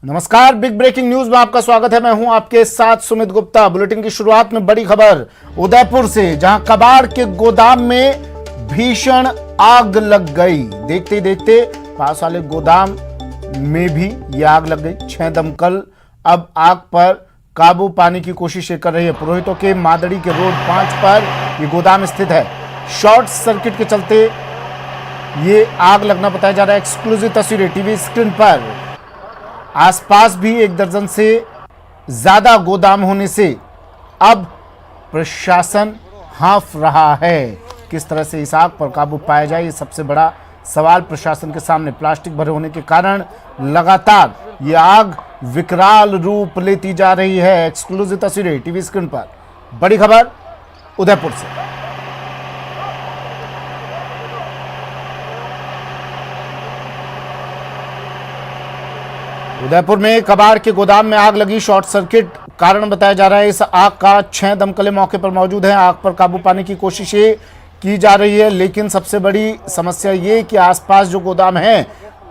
नमस्कार, big breaking news में आपका स्वागत है। मैं हूं आपके साथ सुमित गुप्ता। बुलेटिन की शुरुआत में बड़ी खबर उदयपुर से, जहां कबाड़ के गोदाम में भीषण आग लग गई। देखते ही देखते पास वाले गोदाम में भी ये आग लग गई। 6 दमकल अब आग पर काबू पाने की कोशिश कर रही है। पुरोहितों के मादड़ी के रोड 5 पर ये गोदाम स्थित है। शॉर्ट सर्किट के चलते ये आग लगना बताया जा रहा है। एक्सक्लूसिव तस्वीरें टीवी स्क्रीन पर। आसपास भी 1 दर्जन से ज्यादा गोदाम होने से अब प्रशासन हाँफ रहा है। किस तरह से इस आग पर काबू पाया जाए, ये सबसे बड़ा सवाल प्रशासन के सामने। प्लास्टिक भरे होने के कारण लगातार ये आग विकराल रूप लेती जा रही है। एक्सक्लूसिव तस्वीरें टीवी स्क्रीन पर। बड़ी खबर उदयपुर से। उदयपुर में कबाड़ के गोदाम में आग लगी। शॉर्ट सर्किट कारण बताया जा रहा है। इस आग का 6 दमकलें मौके पर मौजूद हैं। आग पर काबू पाने की कोशिशें की जा रही है, लेकिन सबसे बड़ी समस्या ये कि आसपास जो गोदाम है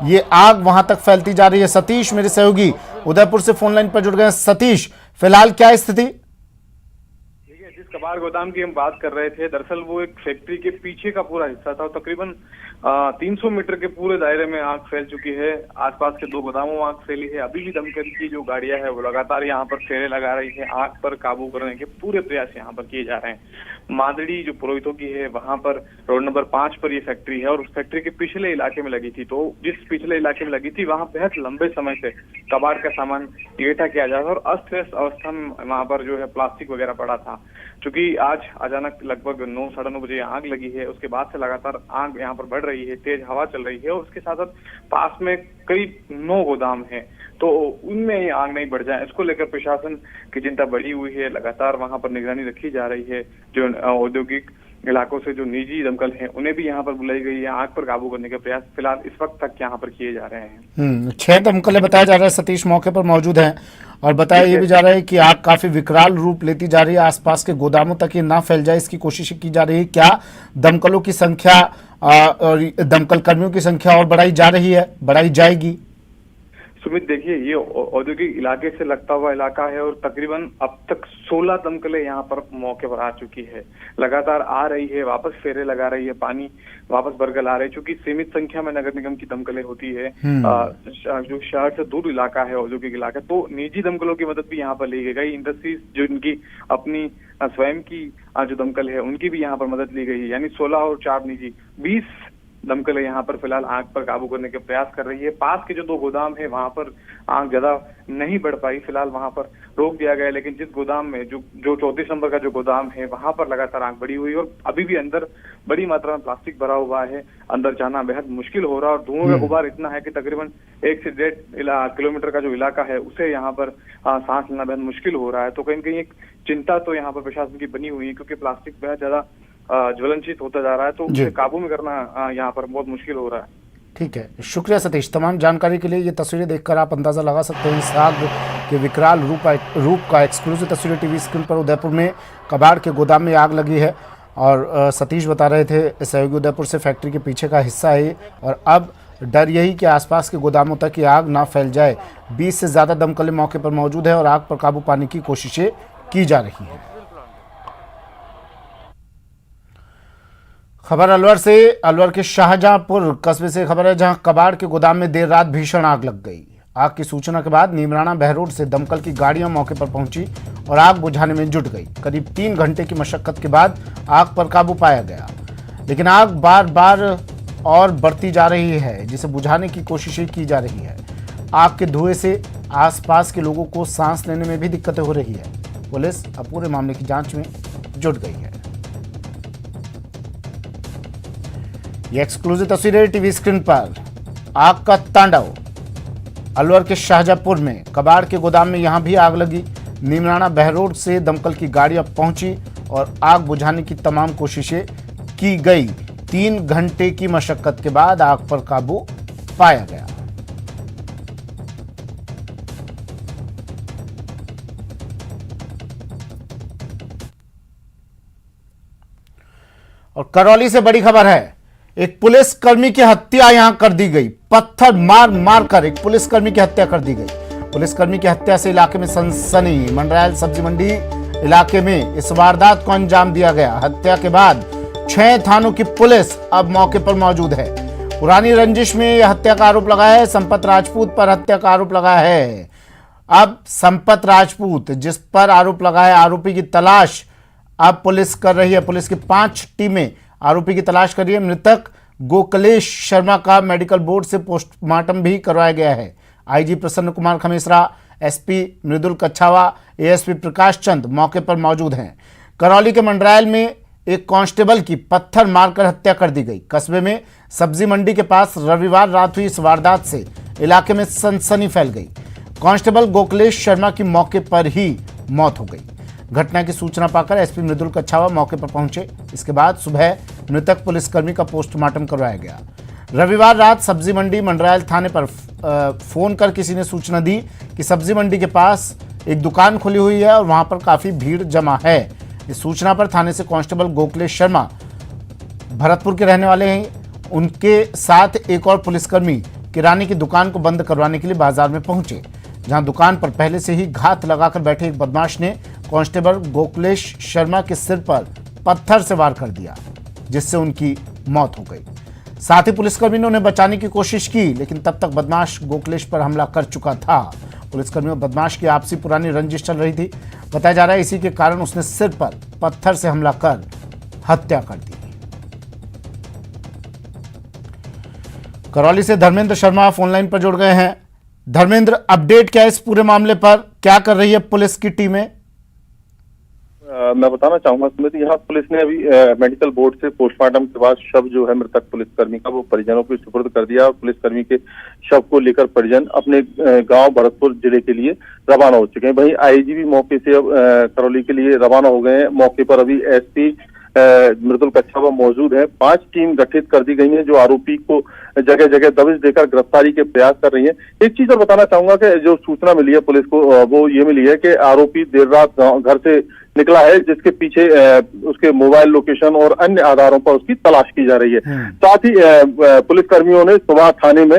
ये आग वहां तक फैलती जा रही है। सतीश मेरे सहयोगी उदयपुर से फोन लाइन पर जुड़ गए हैं। सतीश, फिलहाल क्या स्थिति? जिस कबाड़ गोदाम की हम बात कर रहे थे, दरअसल वो एक फैक्ट्री के पीछे का पूरा हिस्सा था। तकरीबन 300 मीटर के पूरे दायरे में आग फैल चुकी है। आसपास के 2 गोदामों में आग फैली है। अभी भी दमकल की जो गाड़ियां है वो लगातार यहाँ पर फेरे लगा रही है। आग पर काबू करने के पूरे प्रयास यहाँ पर किए जा रहे हैं। मादड़ी जो पुरोहितों की है, वहां पर रोड नंबर 5 पर ये फैक्ट्री है और उस फैक्ट्री के पिछले इलाके में लगी थी। तो जिस पिछले इलाके में लगी थी वहां बेहद लंबे समय से कबाड़ का सामान इकट्ठा किया जा रहा था और अस्त व्यस्त अवस्था में वहां पर जो है प्लास्टिक वगैरह पड़ा था। चूंकि आज अचानक लगभग 9 साढ़े 9 बजे आग लगी है, उसके बाद से लगातार आग यहाँ पर बढ़ रही है। तेज हवा चल रही है और उसके साथ साथ पास में करीब 9 गोदाम है, तो उनमें आग नहीं बढ़ जाए, इसको लेकर प्रशासन की चिंता बढ़ी हुई है। लगातार वहां पर निगरानी रखी जा रही है। जो औद्योगिक इलाकों से जो निजी दमकल हैं उन्हें भी यहाँ पर बुलाई गई है। आग पर काबू करने के प्रयास फिलहाल इस वक्त तक यहाँ पर किए जा रहे हैं। 6 दमकलें बताया जा रहा है सतीश मौके पर मौजूद हैं और बताया ये भी जा रहा है कि आग काफी विकराल रूप लेती जा रही है। आसपास के गोदामों तक ये ना फैल जाए, इसकी कोशिश की जा रही है। क्या दमकलों की संख्या और दमकल कर्मियों की संख्या और बढ़ाई जा रही है, बढ़ाई जाएगी? सुमित, देखिए, ये औद्योगिक इलाके से लगता हुआ इलाका है और तकरीबन अब तक 16 दमकलें यहाँ पर मौके पर आ चुकी है। लगातार आ रही है, वापस फेरे लगा रही है, पानी वापस बरगल आ रही है। चूंकि सीमित संख्या में नगर निगम की दमकलें होती है, जो शहर से दूर इलाका है, औद्योगिक इलाका, तो निजी दमकलों की मदद भी यहाँ पर ली गई। इंडस्ट्रीज जो इनकी अपनी स्वयं की जो दमकल है उनकी भी यहाँ पर मदद ली गई। यानी 16 और 4 निजी, 20 दमकलें यहाँ पर फिलहाल आग पर काबू करने के प्रयास कर रही है। पास के जो 2 गोदाम है वहां पर आग ज्यादा नहीं बढ़ पाई, फिलहाल वहां पर रोक दिया गया। लेकिन जिस गोदाम में जो 34 नंबर का जो गोदाम है वहां पर लगातार आग बढ़ी हुई और अभी भी अंदर बड़ी मात्रा में प्लास्टिक भरा हुआ है। अंदर जाना बेहद मुश्किल हो रहा है और धुआं का गुबार इतना है कि तकरीबन 1 से 1.5 किलोमीटर का जो इलाका है उसे यहाँ पर सांस लेना बेहद मुश्किल हो रहा है। तो कहीं न कहीं एक चिंता तो यहाँ पर प्रशासन की बनी हुई है, क्योंकि प्लास्टिक बेहद ज्यादा ज्वलनशील होता जा रहा है, तो उसे काबू में करना यहाँ पर बहुत मुश्किल हो रहा है। ठीक है, शुक्रिया सतीश तमाम जानकारी के लिए। ये तस्वीरें देखकर आप अंदाजा लगा सकते हैं इस आग के विकराल रूप का। एक्सक्लूसिव तस्वीरें टीवी स्क्रीन पर। उदयपुर में कबाड़ के गोदाम में आग लगी है और सतीश बता रहे थे सहयोगी उदयपुर से, फैक्ट्री के पीछे का हिस्सा है और अब डर यही कि आसपास के गोदामों तक ये आग ना फैल जाए। 20 से ज़्यादा दमकलें मौके पर मौजूद है और आग पर काबू पाने की कोशिशें की जा रही हैं। खबर अलवर से, अलवर के शाहजहांपुर कस्बे से खबर है, जहां कबाड़ के गोदाम में देर रात भीषण आग लग गई। आग की सूचना के बाद नीमराना बहरोड से दमकल की गाड़ियां मौके पर पहुंची और आग बुझाने में जुट गई। करीब 3 घंटे की मशक्कत के बाद आग पर काबू पाया गया, लेकिन आग बार बार और बढ़ती जा रही है, जिसे बुझाने की कोशिशें की जा रही है। आग के धुएं से आसपास के लोगों को सांस लेने में भी दिक्कतें हो रही है। पुलिस अब पूरे मामले की जांच में जुट गई है। ये एक्सक्लूसिव तस्वीरें टीवी स्क्रीन पर। आग का तांडव अलवर के शाहजहांपुर में कबाड़ के गोदाम में यहां भी आग लगी। नीमराना बहरोड से दमकल की गाड़ियां पहुंची और आग बुझाने की तमाम कोशिशें की गई। 3 घंटे की मशक्कत के बाद आग पर काबू पाया गया। और करौली से बड़ी खबर है, एक पुलिसकर्मी की हत्या यहां कर दी गई। पत्थर मार मार कर एक पुलिसकर्मी की हत्या कर दी गई। पुलिसकर्मी की हत्या से इलाके में सनसनी। मंडरायल सब्जी मंडी इलाके में इस वारदात को अंजाम दिया गया। हत्या के बाद 6 थानों की पुलिस अब मौके पर मौजूद है। पुरानी रंजिश में यह हत्या का आरोप लगा है। संपत राजपूत पर हत्या का आरोप लगा है। अब संपत राजपूत जिस पर आरोप लगा है, आरोपी की तलाश अब पुलिस कर रही है। पुलिस की 5 टीमें आरोपी की तलाश कर रही है। मृतक गोकलेश शर्मा का मेडिकल बोर्ड से पोस्टमार्टम भी करवाया गया है। आईजी प्रसन्न कुमार खमेसरा, एसपी मृदुल कच्छावा, एएसपी प्रकाश चंद मौके पर मौजूद हैं। करौली के मंडरायल में एक कांस्टेबल की पत्थर मारकर हत्या कर दी गई। कस्बे में सब्जी मंडी के पास रविवार रात हुई इस वारदात से इलाके में सनसनी फैल गई। कांस्टेबल गोकलेश शर्मा की मौके पर ही मौत हो गई। घटना की सूचना पाकर एसपी मृदुल कच्छावा मौके पर पहुंचे। इसके बाद सुबह मृतक पुलिसकर्मी का पोस्टमार्टम करवाया गया। रविवार रात सब्जी मंडी मंडरायल थाने पर फोन कर किसी ने सूचना दी कि सब्जी मंडी के पास एक दुकान खुली हुई है और वहां पर काफी भीड़ जमा है। इस सूचना पर थाने से कांस्टेबल गोकलेश शर्मा भरतपुर के रहने वाले हैं, उनके साथ एक और पुलिसकर्मी किराने की दुकान को बंद करवाने के लिए बाजार में पहुंचे, जहां दुकान पर पहले से ही घात लगाकर बैठे एक बदमाश ने कांस्टेबल गोकलेश शर्मा के सिर पर पत्थर से वार कर दिया, जिससे उनकी मौत हो गई। साथ ही पुलिसकर्मी ने उन्हें बचाने की कोशिश की, लेकिन तब तक बदमाश गोकलेश पर हमला कर चुका था। पुलिसकर्मी और बदमाश की आपसी पुरानी रंजिश चल रही थी। बताया जा रहा है इसी के कारण उसने सिर पर पत्थर से हमला कर हत्या कर दी। करौली से धर्मेंद्र शर्मा फोनलाइन पर जुड़ गए हैं। धर्मेंद्र, अपडेट क्या है इस पूरे मामले पर? क्या कर रही है पुलिस की टीमें? मैं बताना चाहूंगा सुमित, यहाँ पुलिस ने अभी मेडिकल बोर्ड से पोस्टमार्टम के बाद शव जो है मृतक पुलिसकर्मी का वो परिजनों को सुपुर्द कर दिया। पुलिसकर्मी के शव को लेकर परिजन अपने गांव भरतपुर जिले के लिए रवाना हो चुके हैं। वहीं आईजी भी मौके से अब करौली के लिए रवाना हो गए हैं। मौके पर अभी एसपी मृदुल कच्छावा मौजूद है। 5 टीम गठित कर दी गई है जो आरोपी को जगह जगह दबिश देकर गिरफ्तारी के प्रयास कर रही है। एक चीज और बताना चाहूंगा कि जो सूचना मिली है पुलिस को वो ये मिली है कि आरोपी देर रात घर से निकला है, जिसके पीछे उसके मोबाइल लोकेशन और अन्य आधारों पर उसकी तलाश की जा रही है। साथ ही पुलिसकर्मियों ने सुबह थाने में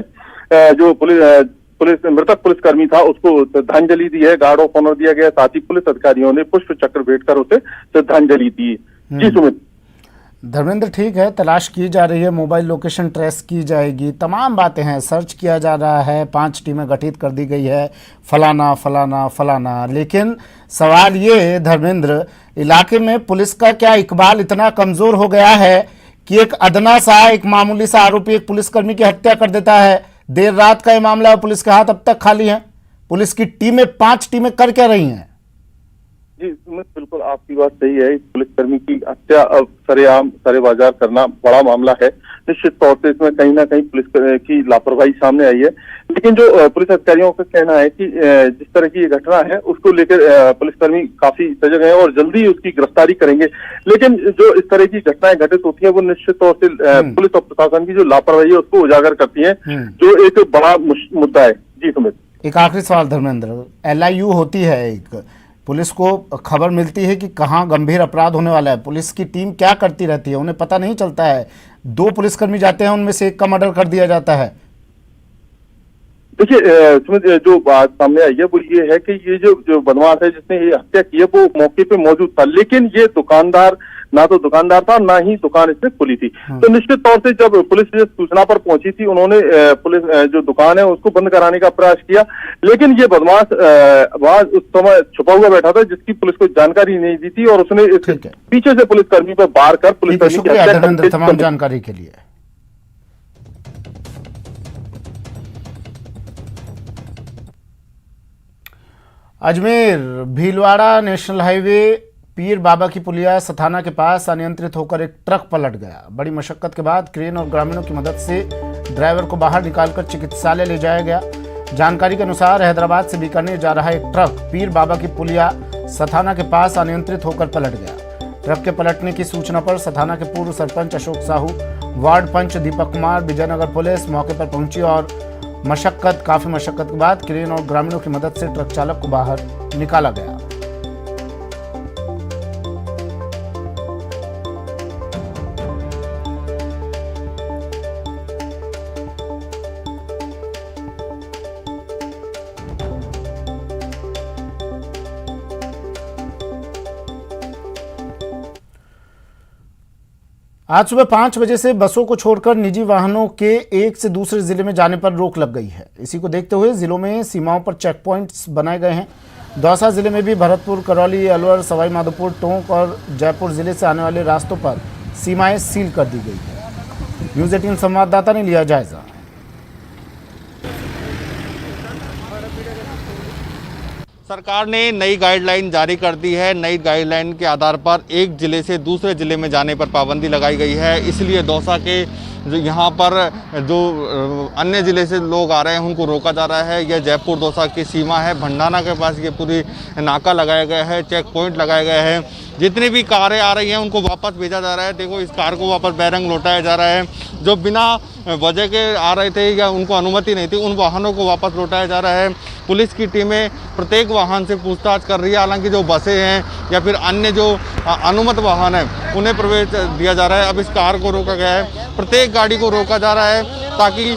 जो मृतक पुलिसकर्मी था उसको श्रद्धांजलि दी है, गार्ड ऑफ ऑनर दिया गया। साथ ही पुलिस अधिकारियों ने पुष्प चक्र भेंट कर उसे श्रद्धांजलि दी। जी सुमित। धर्मेंद्र, ठीक है, तलाश की जा रही है, मोबाइल लोकेशन ट्रेस की जाएगी, तमाम बातें हैं, सर्च किया जा रहा है, 5 टीमें गठित कर दी गई है, फलाना फलाना फलाना। लेकिन सवाल ये है धर्मेंद्र, इलाके में पुलिस का क्या इकबाल इतना कमजोर हो गया है कि एक अदना सा, एक मामूली सा आरोपी एक पुलिसकर्मी की हत्या कर देता है? देर रात का ये मामला है, पुलिस के हाथ अब तक खाली है। पुलिस की टीमें 5 टीमें कर क्या रही हैं? जी सुमित, बिल्कुल आपकी बात सही है। पुलिसकर्मी की हत्या अब सरेआम सरे बाजार करना बड़ा मामला है। निश्चित तौर से इसमें कहीं ना कहीं पुलिस की लापरवाही सामने आई है। लेकिन जो पुलिस अधिकारियों का कहना है कि जिस तरह की ये घटना है उसको लेकर पुलिसकर्मी काफी सजग हैं और जल्दी उसकी गिरफ्तारी करेंगे। लेकिन जो इस तरह की घटनाएं घटित होती है वो निश्चित तौर से पुलिस और प्रशासन की जो लापरवाही है उसको उजागर करती है, जो एक बड़ा मुद्दा है। जी सुमित, एक आखिरी सवाल धर्मेंद्र, LIU होती है एक, पुलिस को खबर मिलती है कि कहाँ गंभीर अपराध होने वाला है, पुलिस की टीम क्या करती रहती है? उन्हें पता नहीं चलता है। 2 पुलिसकर्मी जाते हैं, उनमें से एक का मर्डर कर दिया जाता है। देखिए सुमित, जो बात सामने आई है वो ये है कि ये जो बदमाश है जिसने ये हत्या की है वो मौके पे मौजूद था, लेकिन ये दुकानदार ना तो दुकानदार था ना ही दुकान इसने खुली थी। तो निश्चित तौर से जब पुलिस जिस सूचना पर पहुंची थी उन्होंने पुलिस जो दुकान है उसको बंद कराने का प्रयास किया, लेकिन ये बदमाश वहां उस समय छुपा हुआ बैठा था जिसकी पुलिस को जानकारी नहीं दी थी और उसने पीछे से पुलिसकर्मी पर वार कर पुलिसकर्मी की हत्या कर। तमाम जानकारी के लिए अजमेर भीलवाड़ा नेशनल हाईवे पीर बाबा की पुलिया सथाना के पास अनियंत्रित होकर एक ट्रक पलट गया। बड़ी मशक्कत के बाद क्रेन और ग्रामीणों की मदद से ड्राइवर को बाहर निकालकर चिकित्सालय ले जाया गया। जानकारी के अनुसार हैदराबाद से बीकानेर जा रहा एक ट्रक पीर बाबा की पुलिया सथाना के पास अनियंत्रित होकर पलट गया। ट्रक के पलटने की सूचना पर सथाना के पूर्व सरपंच अशोक साहू, वार्ड पंच दीपक कुमार, विजयनगर पुलिस मौके पर पहुंची और काफी मशक्कत के बाद क्रेन और ग्रामीणों की मदद से ट्रक चालक को बाहर निकाला गया। आज सुबह 5 बजे से बसों को छोड़कर निजी वाहनों के एक से दूसरे जिले में जाने पर रोक लग गई है। इसी को देखते हुए जिलों में सीमाओं पर चेक पॉइंट्स बनाए गए हैं। दौसा जिले में भी भरतपुर, करौली, अलवर, सवाई माधोपुर, टोंक और जयपुर जिले से आने वाले रास्तों पर सीमाएं सील कर दी गई है। न्यूज़ 18 संवाददाता ने लिया जायजा। सरकार ने नई गाइडलाइन जारी कर दी है। नई गाइडलाइन के आधार पर एक जिले से दूसरे जिले में जाने पर पाबंदी लगाई गई है। इसलिए दौसा के यहाँ पर जो अन्य जिले से लोग आ रहे हैं उनको रोका जा रहा है। यह जयपुर दौसा की सीमा है। भंडाना के पास ये पूरी नाका लगाया गया है, चेक पॉइंट लगाए गए हैं। जितनी भी कारें आ रही हैं उनको वापस भेजा जा रहा है। देखो, इस कार को वापस बैरंग लौटाया जा रहा है। जो बिना वजह के आ रहे थे या उनको अनुमति नहीं थी, उन वाहनों को वापस लौटाया जा रहा है। पुलिस की टीमें प्रत्येक वाहन से पूछताछ कर रही है। हालांकि जो बसें हैं या फिर अन्य जो अनुमत वाहन है उन्हें प्रवेश दिया जा रहा है। अब इस कार को रोका गया है, प्रत्येक गाड़ी को रोका जा रहा है ताकि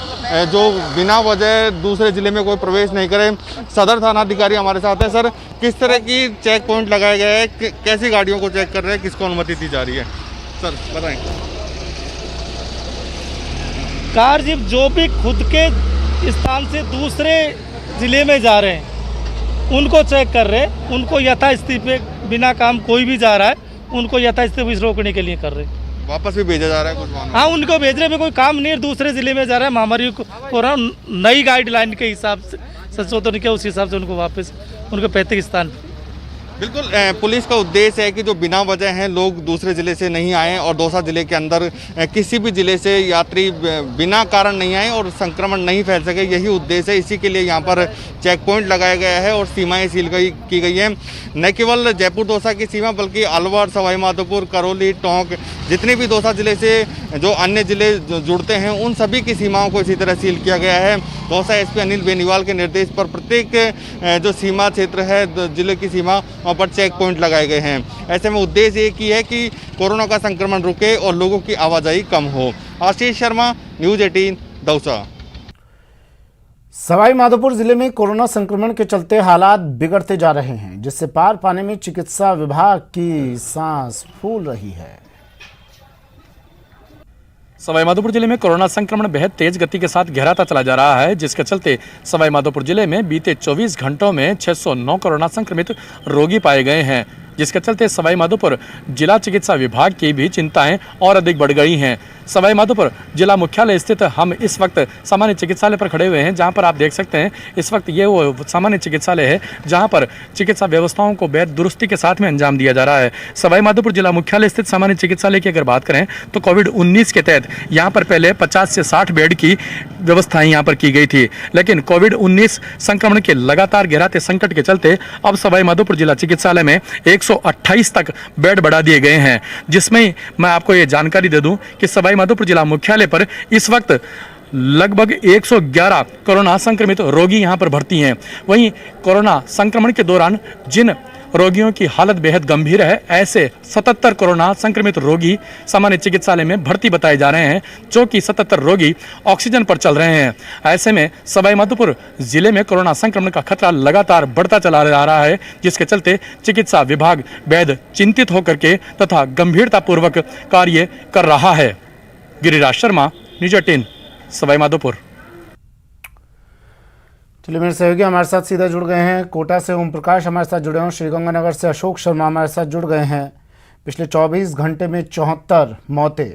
जो बिना वजह दूसरे जिले में कोई प्रवेश नहीं करे। सदर थाना अधिकारी हमारे साथ हैं। सर, किस तरह की चेक पॉइंट लगाए गए हैं, कैसी गाड़ियों को चेक कर रहे हैं, किसको अनुमति दी जा रही है? सर बताएं। कार जीप जो भी खुद के स्थान से दूसरे जिले में जा रहे हैं उनको चेक कर रहे हैं। उनको यथास्थिति पे बिना काम कोई भी जा रहा है उनको यथास्थिति पे रोकने के लिए कर रहे हैं। वापस भी भेजा जा रहा है कुछ वाहन? हाँ, उनको भेजने में कोई काम नहीं है। दूसरे जिले में जा रहा है। महामारी को नई गाइडलाइन के हिसाब से संशोधन किया, उस हिसाब से उनको वापस उनके पैतृक स्थान। बिल्कुल, पुलिस का उद्देश्य है कि जो बिना वजह हैं लोग दूसरे ज़िले से नहीं आएँ और दौसा ज़िले के अंदर किसी भी ज़िले से यात्री बिना कारण नहीं आए और संक्रमण नहीं फैल सके। यही उद्देश्य है। इसी के लिए यहाँ पर चेक पॉइंट लगाया गया है और सीमाएं सील की गई हैं। न केवल जयपुर दौसा की सीमा बल्कि अलवर, सवाई माधोपुर, करौली, टोंक, जितने भी दौसा ज़िले से जो अन्य ज़िले जुड़ते हैं उन सभी की सीमाओं को इसी तरह सील किया गया है। दौसा एसपी अनिल बेनीवाल के निर्देश पर प्रत्येक जो सीमा क्षेत्र है ज़िले की सीमा वहाँ पर चेक पॉइंट लगाए गए हैं। ऐसे में उद्देश्य एक ही है कि कोरोना का संक्रमण रुके और लोगों की आवाजाही कम हो। आशीष शर्मा, न्यूज़ 18 दौसा। सवाई माधोपुर जिले में कोरोना संक्रमण के चलते हालात बिगड़ते जा रहे हैं, जिससे पार पाने में चिकित्सा विभाग की सांस फूल रही है। सवाई माधोपुर जिले में कोरोना संक्रमण बेहद तेज गति के साथ गहराता चला जा रहा है, जिसके चलते सवाई माधोपुर जिले में बीते 24 घंटों में 609 कोरोना संक्रमित रोगी पाए गए हैं, जिसके चलते सवाई माधोपुर जिला चिकित्सा विभाग की भी चिंताएं और अधिक बढ़ गई हैं। सवाई माधोपुर जिला मुख्यालय स्थित हम इस वक्त सामान्य चिकित्सालय पर खड़े हुए हैं, जहां पर आप देख सकते हैं इस वक्त ये वो सामान्य चिकित्सालय है जहां पर चिकित्सा व्यवस्थाओं को बेहद दुरुस्ती के साथ में अंजाम दिया जा रहा है। सवाई माधोपुर जिला मुख्यालय स्थित सामान्य चिकित्सालय की अगर बात करें तो कोविड-19 के तहत यहाँ पर पहले 50 से 60 बेड की व्यवस्थाएं यहाँ पर की गई थी, लेकिन कोविड-19 संक्रमण के लगातार गहराते संकट के चलते अब सवाई माधोपुर जिला चिकित्सालय में 128 तक बेड बढ़ा दिए गए हैं, जिसमें मैं आपको ये जानकारी दे दूं कि सवाई माधोपुर जिला मुख्यालय पर इस वक्त लगभग 111 कोरोना संक्रमित रोगी यहां पर भर्ती हैं। वहीं कोरोना संक्रमण के दौरान जिन रोगियों की हालत बेहद गंभीर है, ऐसे 77 कोरोना संक्रमित रोगी सामान्य चिकित्सालय में भर्ती बताए जा रहे हैं, जो कि 77 रोगी ऑक्सीजन पर चल रहे हैं। ऐसे में सवाई माधोपुर जिले में कोरोना संक्रमण का खतरा लगातार बढ़ता चला जा रहा है, जिसके चलते चिकित्सा विभाग बेहद चिंतित होकर के तथा गंभीरता पूर्वक कार्य कर रहा है। गिरिराज शर्मा, न्यूज़ 18 सवाई माधोपुर। चलिए, मेरे सहयोगी हमारे साथ सीधा जुड़ गए हैं। कोटा से ओम प्रकाश हमारे साथ जुड़े हैं। श्रीगंगानगर से अशोक शर्मा हमारे साथ जुड़ गए हैं। पिछले 24 घंटे में 74 मौतें।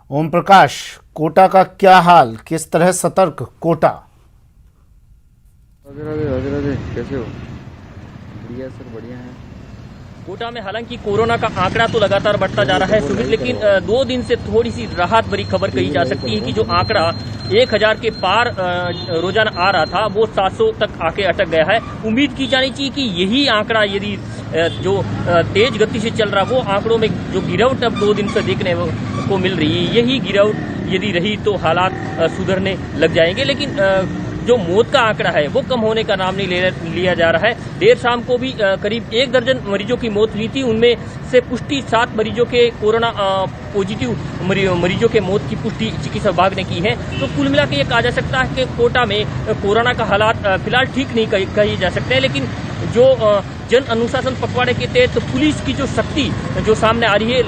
ओम प्रकाश, कोटा का क्या हाल, किस तरह सतर्क कोटा? राधे कैसे हो? बढ़िया सर, बढ़िया है। कोटा में हालांकि कोरोना का आंकड़ा तो लगातार बढ़ता जा रहा है सुमित, लेकिन 2 दिन से थोड़ी सी राहत भरी खबर कही जा सकती है कि जो आंकड़ा 1000 के पार रोजाना आ रहा था वो 700 तक आके अटक गया है। उम्मीद की जानी चाहिए कि यही आंकड़ा यदि जो तेज गति से चल रहा वो आंकड़ों में जो गिरावट अब 2 दिन से देखने को मिल रही है, यही गिरावट यदि रही तो हालात सुधरने लग जाएंगे। लेकिन जो मौत का आंकड़ा है वो कम होने का नाम नहीं लिया जा रहा है। देर शाम को भी करीब 1 दर्जन मरीजों की मौत हुई थी, उनमें से पुष्टि 7 मरीजों के कोरोना पॉजिटिव मरीजों के मौत की पुष्टि चिकित्सा विभाग ने की है। तो कुल मिला के ये कहा जा सकता है कि कोटा में कोरोना का हालात फिलहाल ठीक नहीं कही जा सकते हैं, लेकिन जो जन अनुशासन पखवाड़े के तहत पुलिस की जो शक्ति जो सामने आ रही है,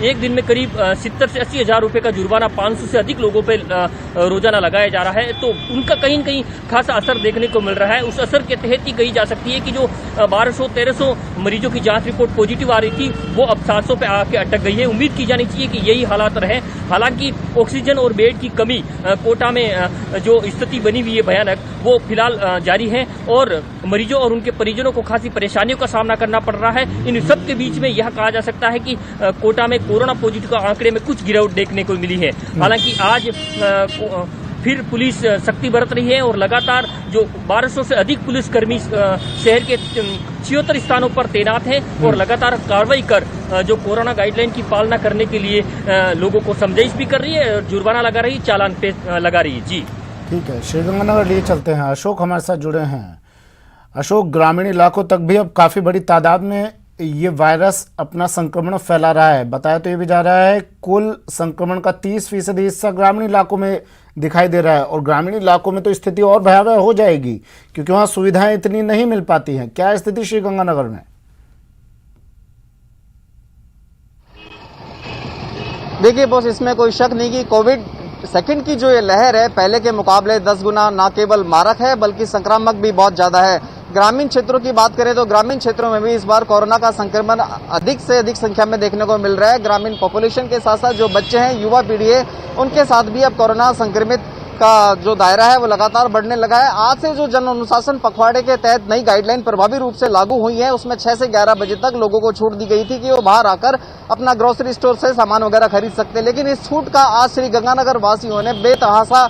एक दिन में करीब 70 से 80 हजार रुपए का जुर्माना 500 से अधिक लोगों पे रोजाना लगाया जा रहा है, तो उनका कहीं न कहीं खासा असर देखने को मिल रहा है। उस असर के तहत ही कही जा सकती है कि जो 1200-1300 मरीजों की जांच रिपोर्ट पॉजिटिव आ रही थी, वो अब 700 पे आके अटक गई है। उम्मीद की जानी चाहिए कि यही हालात रहे। हालांकि ऑक्सीजन और बेड की कमी कोटा में जो स्थिति बनी हुई है भयानक, वो फिलहाल जारी है और मरीजों और उनके परिजनों को खासी परेशानियों का सामना करना पड़ रहा है। इन सब के बीच में यह कहा जा सकता है कि कोटा में कोरोना पॉजिटिव का आंकड़े में कुछ गिरावट देखने को मिली है। हालांकि आज फिर पुलिस सख्ती बरत रही है और लगातार जो 1200 से अधिक पुलिसकर्मी शहर के 76 स्थानों पर तैनात हैं और लगातार कार्रवाई कर जो कोरोना गाइडलाइन की पालना करने के लिए लोगों को समझाइश भी कर रही है, जुर्माना लगा रही है, चालान पे लगा रही है। जी ठीक है, श्रीगंगानगर लिए चलते हैं। अशोक हमारे साथ जुड़े हैं। अशोक, ग्रामीण इलाकों तक भी अब काफ़ी बड़ी तादाद में ये वायरस अपना संक्रमण फैला रहा है। बताया तो ये भी जा रहा है कुल संक्रमण का 30% हिस्सा ग्रामीण इलाकों में दिखाई दे रहा है और ग्रामीण इलाकों में तो स्थिति और भयावह हो जाएगी क्योंकि वहाँ सुविधाएं इतनी नहीं मिल पाती हैं। क्या स्थिति श्रीगंगानगर में? देखिए बॉस, इसमें कोई शक नहीं कि कोविड सेकंड की जो ये लहर है पहले के मुकाबले 10 गुना ना केवल मारक है बल्कि संक्रामक भी बहुत ज्यादा है। ग्रामीण क्षेत्रों की बात करें तो ग्रामीण क्षेत्रों में भी इस बार कोरोना का संक्रमण अधिक से अधिक संख्या में देखने को मिल रहा है। ग्रामीण पॉपुलेशन के साथ साथ जो बच्चे हैं, युवा पीढ़ी है, उनके साथ भी अब कोरोना संक्रमित का जो दायरा है वो लगातार बढ़ने लगा है। आज से जो जन अनुशासन पखवाड़े के तहत नई गाइडलाइन प्रभावी रूप से लागू हुई है, उसमें 6 से 11 बजे तक लोगों को छूट दी गई थी कि वो बाहर आकर अपना ग्रोसरी स्टोर से सामान वगैरह खरीद सकते हैं। लेकिन इस छूट का आज श्रीगंगानगर वासियों ने बेतहासा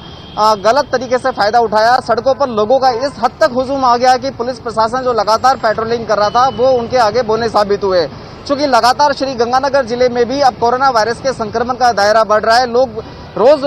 गलत तरीके से फायदा उठाया। सड़कों पर लोगों का इस हद तक हुजूम आ गया कि पुलिस प्रशासन जो लगातार पेट्रोलिंग कर रहा था वो उनके आगे बोने साबित हुए। चूंकि लगातार श्रीगंगानगर जिले में भी अब कोरोना वायरस के संक्रमण का दायरा बढ़ रहा है, लोग रोज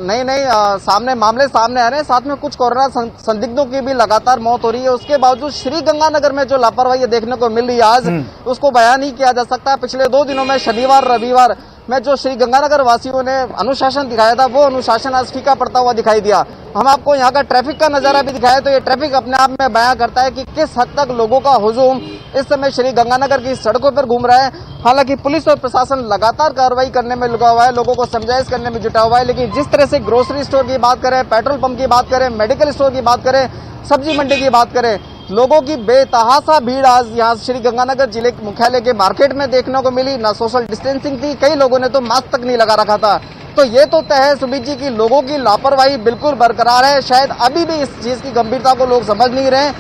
नए नए सामने मामले सामने आ रहे हैं, साथ में कुछ कोरोना संदिग्धों की भी लगातार मौत हो रही है। उसके बावजूद श्रीगंगानगर में जो लापरवाही देखने को मिल रही है आज, उसको बयान नहीं किया जा सकता। पिछले 2 दिनों में शनिवार रविवार में जो श्रीगंगानगर वासियों ने अनुशासन दिखाया था, वो अनुशासन आज फीका पड़ता हुआ दिखाई दिया। हम आपको यहाँ का ट्रैफिक का नजारा भी दिखाया तो ये ट्रैफिक अपने आप में बयां करता है कि किस हद तक लोगों का हुजूम इस समय श्रीगंगानगर की सड़कों पर घूम रहा है। हालांकि पुलिस और प्रशासन लगातार कार्रवाई करने में लगा हुआ है, लोगों को समझाइश करने में जुटा हुआ है, लेकिन जिस तरह से ग्रोसरी स्टोर की बात करें, पेट्रोल पंप की बात करें, मेडिकल स्टोर की बात करें, सब्जी मंडी की बात करें, लोगों की बेतहासा भीड़ आज यहाँ श्रीगंगानगर जिले के मुख्यालय के मार्केट में देखने को मिली। ना सोशल डिस्टेंसिंग थी, कई लोगों ने तो मास्क तक नहीं लगा रखा था। तो ये तो तय है सुमित जी की लोगों की लापरवाही बिल्कुल बरकरार है। शायद अभी भी इस चीज की गंभीरता को लोग समझ नहीं रहे।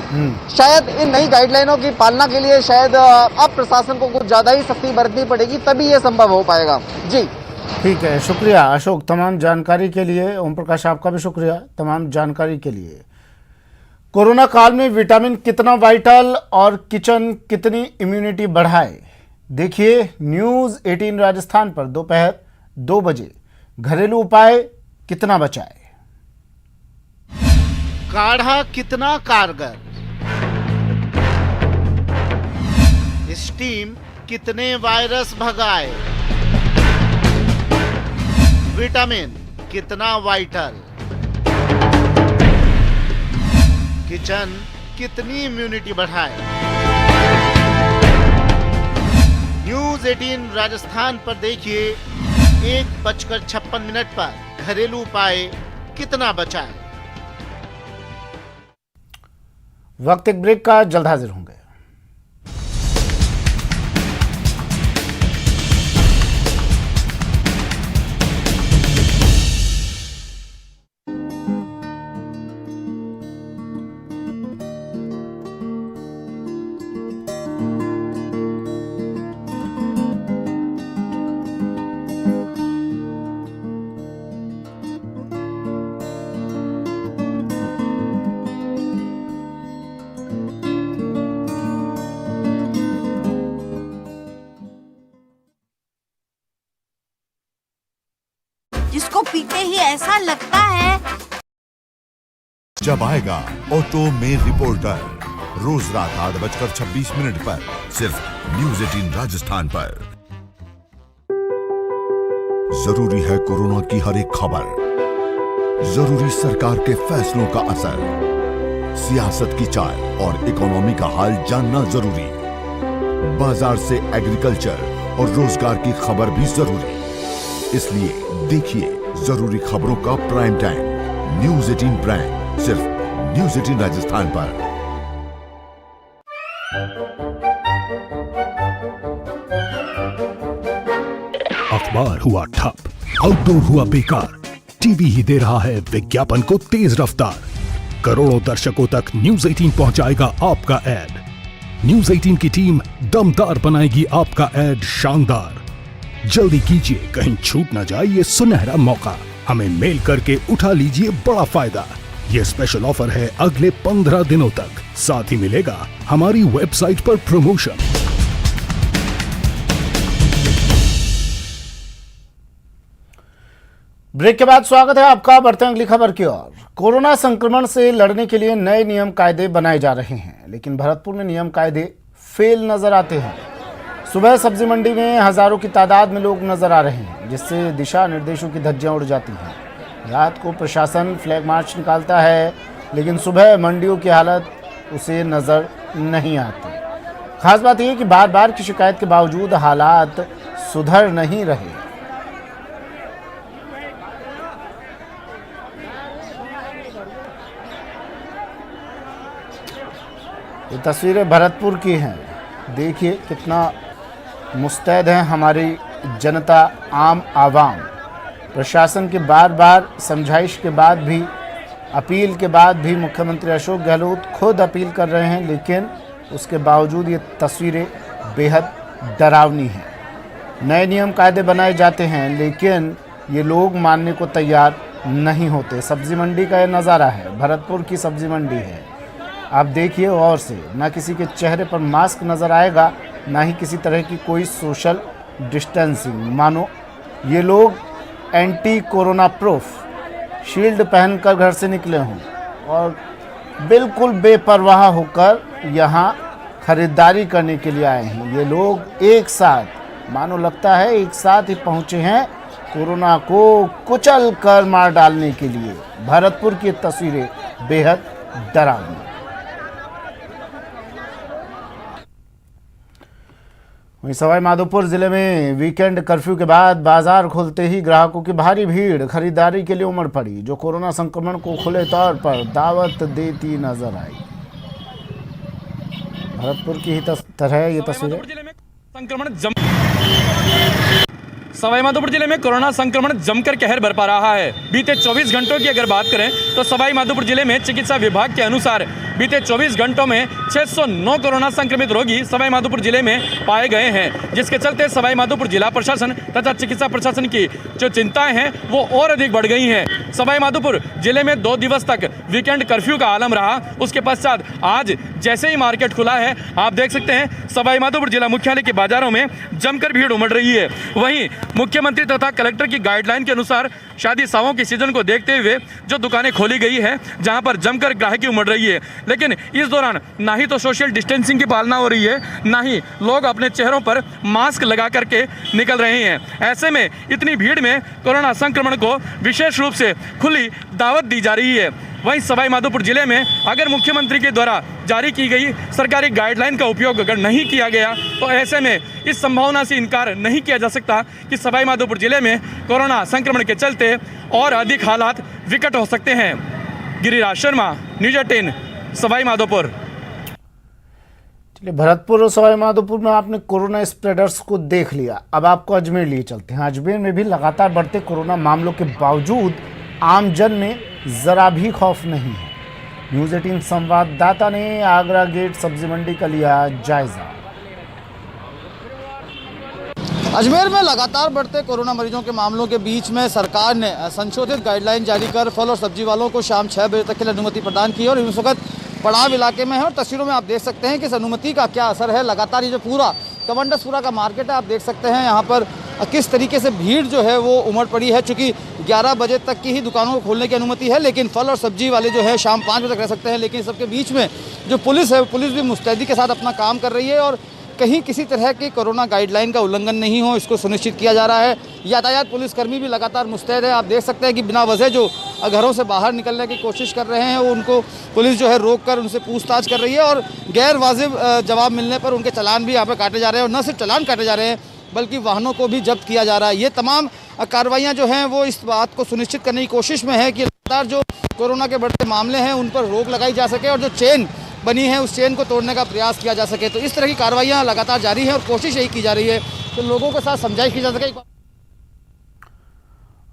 शायद इन नई गाइडलाइनों की पालना के लिए शायद अब प्रशासन को कुछ ज्यादा ही सख्ती बरतनी पड़ेगी, तभी ये संभव हो पाएगा। जी ठीक है, शुक्रिया अशोक तमाम जानकारी के लिए। ओम प्रकाश आपका भी शुक्रिया तमाम जानकारी के लिए। कोरोना काल में विटामिन कितना वाइटल और किचन कितनी इम्यूनिटी बढ़ाए, देखिए न्यूज 18 राजस्थान पर दोपहर 2 बजे। घरेलू उपाय कितना बचाए, काढ़ा कितना कारगर, स्टीम कितने वायरस भगाए, विटामिन कितना वाइटल, किचन कितनी इम्यूनिटी बढ़ाए। न्यूज 18 राजस्थान पर देखिए 1:56 पर घरेलू उपाय कितना बचाए। वक्त एक ब्रेक का, जल्द हाजिर होंगे। जिसको पीते ही ऐसा लगता है। जब आएगा ऑटो में रिपोर्टर, रोज रात 8:26 पर सिर्फ न्यूज 18 राजस्थान पर। जरूरी है कोरोना की हर एक खबर, जरूरी सरकार के फैसलों का असर, सियासत की चाल और इकोनॉमी का हाल जानना जरूरी, बाजार से एग्रीकल्चर और रोजगार की खबर भी जरूरी। इसलिए देखिए जरूरी खबरों का प्राइम टाइम न्यूज़ 18 प्राइम, सिर्फ न्यूज़ 18 राजस्थान पर। अखबार हुआ ठप, आउटडोर हुआ बेकार, टीवी ही दे रहा है विज्ञापन को तेज रफ्तार। करोड़ों दर्शकों तक न्यूज़ 18 पहुंचाएगा आपका ऐड। न्यूज़ 18 की टीम दमदार बनाएगी आपका ऐड शानदार। जल्दी कीजिए, कहीं छूट न जाए ये सुनहरा मौका। हमें मेल करके उठा लीजिए बड़ा फायदा। ये स्पेशल ऑफर है अगले 15 दिनों तक। साथ ही मिलेगा हमारी वेबसाइट पर प्रमोशन। ब्रेक के बाद स्वागत है आपका। बढ़ते हैं अगली खबर की ओर। कोरोना संक्रमण से लड़ने के लिए नए नियम कायदे बनाए जा रहे हैं, लेकिन भरतपुर में नियम कायदे फेल नजर आते हैं। सुबह सब्जी मंडी में हजारों की तादाद में लोग नजर आ रहे हैं, जिससे दिशा निर्देशों की धज्जियां उड़ जाती हैं। रात को प्रशासन फ्लैग मार्च निकालता है, लेकिन सुबह मंडियों की हालत उसे नजर नहीं आती। खास बात यह कि बार बार की शिकायत के बावजूद हालात सुधर नहीं रहे। ये तस्वीरें भरतपुर की हैं। देखिए कितना मुस्तैद है हमारी जनता, आम आवाम। प्रशासन के बार बार समझाइश के बाद भी, अपील के बाद भी मुख्यमंत्री अशोक गहलोत खुद अपील कर रहे हैं, लेकिन उसके बावजूद ये तस्वीरें बेहद डरावनी हैं। नए नियम कायदे बनाए जाते हैं, लेकिन ये लोग मानने को तैयार नहीं होते। सब्जी मंडी का ये नज़ारा है, भरतपुर की सब्जी मंडी है। आप देखिए और से, ना किसी के चेहरे पर मास्क नज़र आएगा, ना ही किसी तरह की कोई सोशल डिस्टेंसिंग। मानो ये लोग एंटी कोरोना प्रूफ शील्ड पहनकर घर से निकले हों और बिल्कुल बेपरवाह होकर यहाँ खरीदारी करने के लिए आए हैं। ये लोग एक साथ, मानो लगता है एक साथ ही पहुँचे हैं कोरोना को कुचल कर मार डालने के लिए। भरतपुर की तस्वीरें बेहद डरावनी। वहीं सवाई माधोपुर जिले में वीकेंड कर्फ्यू के बाद बाजार खुलते ही ग्राहकों की भारी भीड़ खरीदारी के लिए उमड़ पड़ी, जो कोरोना संक्रमण को खुले तौर पर दावत देती नजर आई। भरतपुर की ही तरह ये तस्वीरें। सवाई माधोपुर जिले में कोरोना संक्रमण जमकर कहर बरपा रहा है। बीते 24 घंटों की अगर बात करें तो सवाई माधोपुर जिले में चिकित्सा विभाग के अनुसार बीते 24 घंटों में 609 कोरोना संक्रमित रोगी सवाई माधोपुर जिले में पाए गए हैं, जिसके चलते सवाई माधोपुर जिला प्रशासन तथा चिकित्सा प्रशासन की जो चिंताएं हैं वो और अधिक बढ़ गई हैं। सवाई माधोपुर जिले में 2 दिवस तक वीकेंड कर्फ्यू का आलम रहा। उसके पश्चात आज जैसे ही मार्केट खुला है, आप देख सकते हैं सवाई माधोपुर जिला मुख्यालय के बाजारों में जमकर भीड़ उमड़ रही है। वहीं मुख्यमंत्री तथा कलेक्टर की गाइडलाइन के अनुसार शादी समारोह की सीजन को देखते हुए जो दुकानें खोली गई है, जहां पर जमकर ग्राहकी उमड़ रही है, लेकिन इस दौरान ना ही तो सोशल डिस्टेंसिंग की पालना हो रही है, ना ही लोग अपने चेहरों पर मास्क लगा करके निकल रहे हैं। ऐसे में इतनी भीड़ में कोरोना संक्रमण को विशेष रूप से खुली दावत दी जा रही है। वहीं सवाई माधोपुर जिले में अगर मुख्यमंत्री के द्वारा जारी की गई सरकारी गाइडलाइन का उपयोग अगर नहीं किया गया, तो ऐसे में इस संभावना से इनकार नहीं किया जा सकता कि सवाई माधोपुर जिले में कोरोना संक्रमण के चलते और अधिक हालात विकट हो सकते हैं। गिरिराज शर्मा, न्यूज़ 18 सवाई माधोपुर। चलिए, भरतपुर और सवाई माधोपुर में आपने कोरोना स्प्रेडर्स को देख लिया। अब आपको अजमेर लिए चलते हैं। अजमेर में भी लगातार बढ़ते कोरोना मामलों के बावजूद आमजन में जरा भी खौफ नहीं है। न्यूज़ 18 संवाददाता ने आगरा गेट सब्जी मंडी का लिया जायजा। अजमेर में लगातार बढ़ते कोरोना मरीजों के मामलों के बीच में सरकार ने संशोधित गाइडलाइन जारी कर फल और सब्जी वालों को शाम 6 बजे तक के लिए अनुमति प्रदान की और इस वक्त पड़ाव इलाके में है और तस्वीरों में आप देख सकते हैं कि इस अनुमति का क्या असर है। लगातार ये जो पूरा कमंडसपुरा का मार्केट है, आप देख सकते हैं यहाँ पर किस तरीके से भीड़ जो है वो उमड़ पड़ी है। चूँकि 11 बजे तक की ही दुकानों को खोलने की अनुमति है, लेकिन फल और सब्जी वाले जो है शाम 5 बजे तक रह सकते हैं। लेकिन सबके बीच में जो पुलिस है, पुलिस भी मुस्तैदी के साथ अपना काम कर रही है और कहीं किसी तरह के कोरोना गाइडलाइन का उल्लंघन नहीं हो, इसको सुनिश्चित किया जा रहा है। यातायात पुलिसकर्मी भी लगातार मुस्तैद है। आप देख सकते हैं कि बिना वजह जो घरों से बाहर निकलने की कोशिश कर रहे हैं वो उनको पुलिस जो है रोक कर उनसे पूछताछ कर रही है और गैर वाजिब जवाब मिलने पर उनके चालान भी यहाँ पर काटे जा रहे हैं। और न सिर्फ चालान काटे जा रहे हैं बल्कि वाहनों को भी जब्त किया जा रहा है। ये तमाम कार्रवाइयाँ जो हैं वो इस बात को सुनिश्चित करने की कोशिश में है कि लगातार जो कोरोना के बढ़ते मामले हैं उन पर रोक लगाई जा सके और जो चेन बनी है उस चेन को तोड़ने का प्रयास किया जा सके। तो इस तरह की कार्रवाइयाँ लगातार जारी हैं और कोशिश यही की जा रही है कि लोगों के साथ समझाइश की जा सके।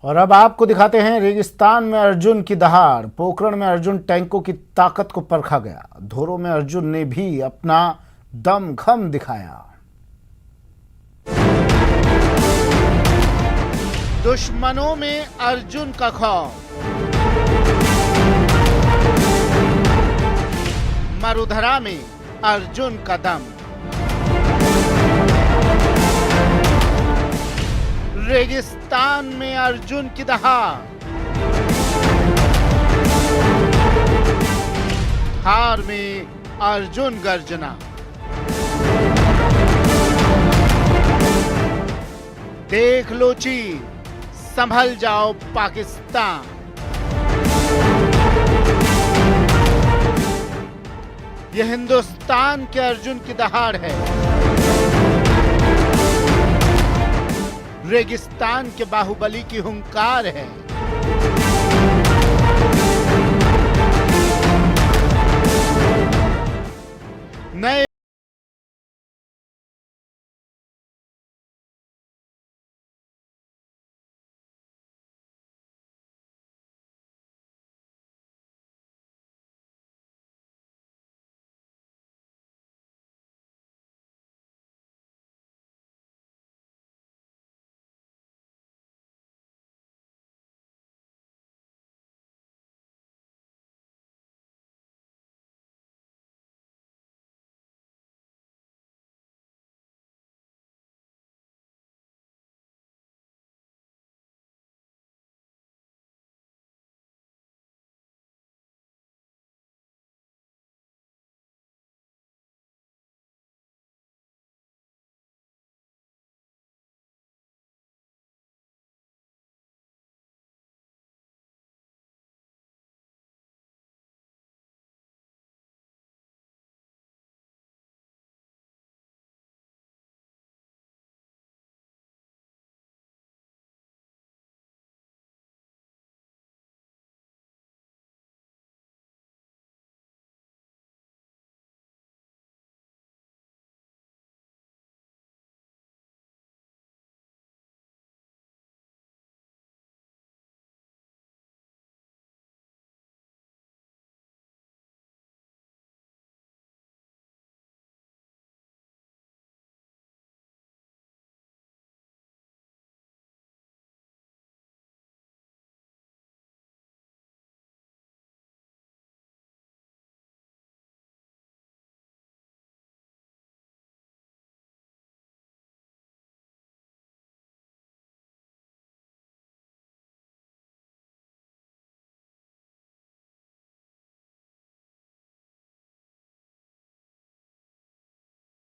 और अब आपको दिखाते हैं रेगिस्तान में अर्जुन की दहाड़। पोखरण में अर्जुन टैंकों की ताकत को परखा गया। धोरो में अर्जुन ने भी अपना दमखम दिखाया। दुश्मनों में अर्जुन का खौफ। मरुधरा में अर्जुन का दम। रेगिस्तान में अर्जुन की दहाड़। हार में अर्जुन गर्जना। देख लो चीन, संभल जाओ पाकिस्तान। यह हिंदुस्तान के अर्जुन की दहाड़ है। रेगिस्तान के बाहुबली की हुंकार है।